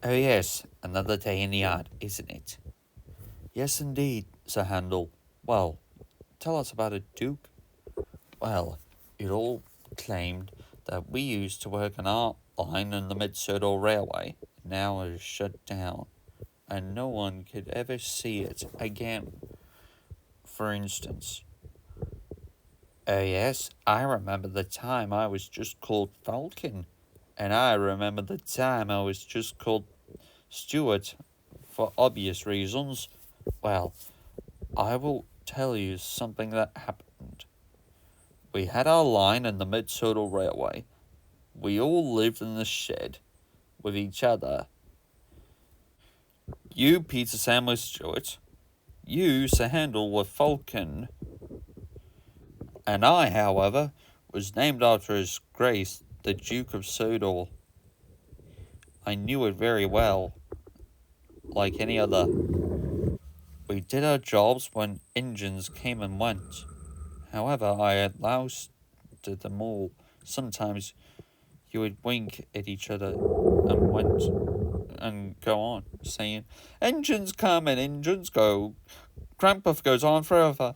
Oh yes, another day in the yard, isn't it? Yes indeed, Sir Handel. Well, tell us about it, Duke. Well, it all claimed that we used to work on our line on the Mid-Sodor Railway. Now it is shut down, and no one could ever see it again. For instance, oh yes, I remember the time I was just called Falcon, and I remember the time I was just called Stuart, for obvious reasons. Well, I will tell you something that happened. We had our line in the Mid-Sodor Railway. We all lived in the shed with each other. You, Peter Sam, was Stuart. You, Sir Handel, were Falcon. And I, however, was named after His Grace, the Duke of Sodor. I knew it very well, like any other. We did our jobs when engines came and went. However, I allowed them all. Sometimes you would wink at each other and go on, saying, engines come and engines go. Grandpa goes on forever.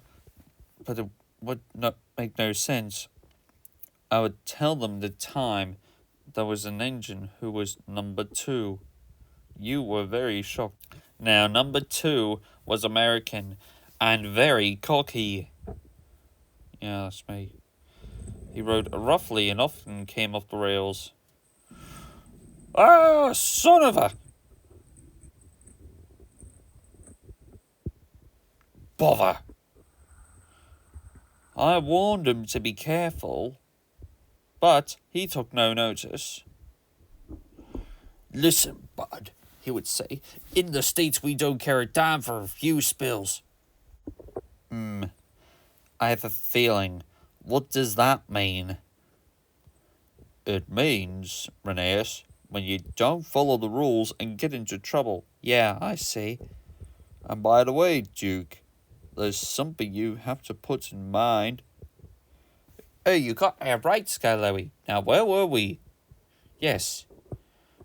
But it would not make no sense. I would tell them the time there was an engine who was number 2. You were very shocked. Now, number 2 was American and very cocky. Yeah, that's me. He rode roughly and often came off the rails. Ah, son of a... bother. I warned him to be careful, but he took no notice. Listen, bud, he would say, in the States we don't care a damn for a few spills. I have a feeling. What does that mean? It means, Rheneas, when you don't follow the rules and get into trouble. Yeah, I see. And by the way, Duke, there's something you have to put in mind. Oh, you got me right, Skylowy. Now, where were we? Yes.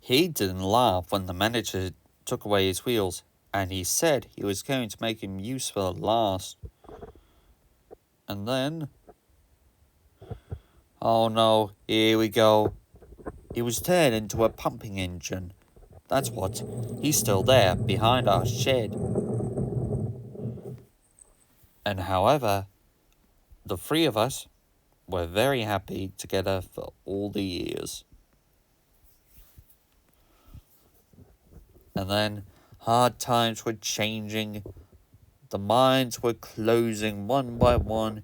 He didn't laugh when the manager took away his wheels, and he said he was going to make him useful at last. And then... oh no, here we go. He was turned into a pumping engine. That's what. He's still there, behind our shed. And however, the 3 of us were very happy together for all the years. And then hard times were changing. The mines were closing one by one,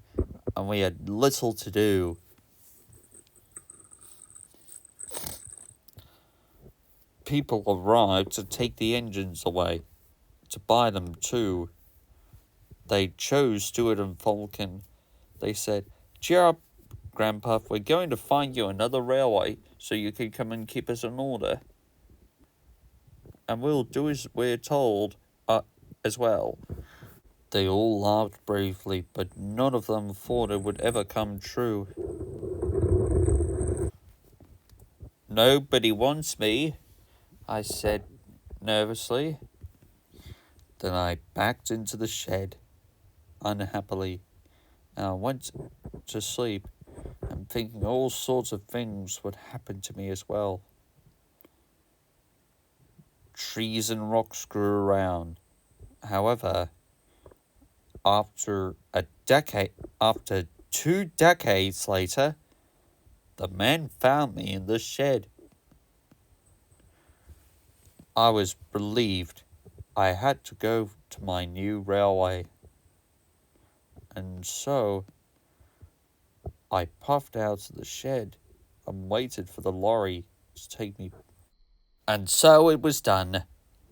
and we had little to do. People arrived to take the engines away, to buy them too. They chose Stuart and Falcon. They said, cheer up, Grandpa, we're going to find you another railway so you can come and keep us in order. And we'll do as we're told as well. They all laughed bravely, but none of them thought it would ever come true. Nobody wants me, I said nervously. Then I backed into the shed, unhappily, and I went to sleep, and thinking all sorts of things would happen to me as well. Trees and rocks grew around. However, after 2 decades later, the men found me in the shed. I was relieved. I had to go to my new railway. And so I puffed out of the shed and waited for the lorry to take me. And so it was done.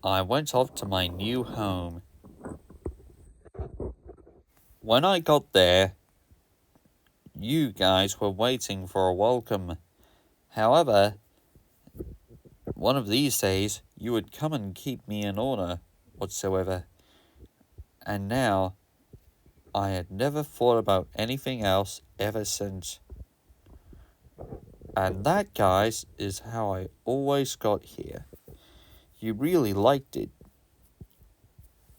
I went off to my new home. When I got there, you guys were waiting for a welcome. However, one of these days, you would come and keep me in order whatsoever. And now, I had never thought about anything else ever since. And that, guys, is how I always got here. You really liked it,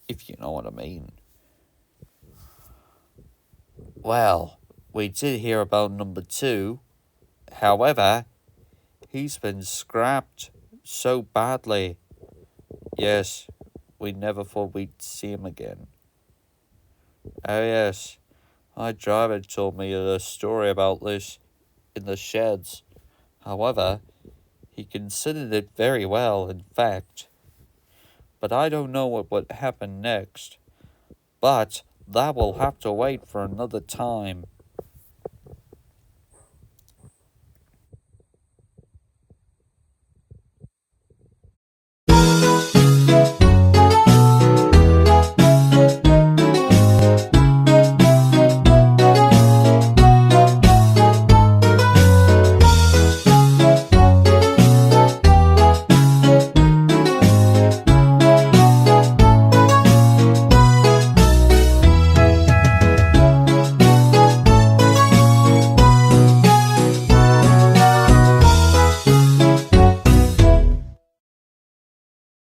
if you know what I mean. Well, we did hear about number two. However, he's been scrapped so badly. Yes, we never thought we'd see him again. Oh, yes, my driver told me a story about this in the sheds. However, he considered it very well, in fact. But I don't know what would happen next. But that will have to wait for another time.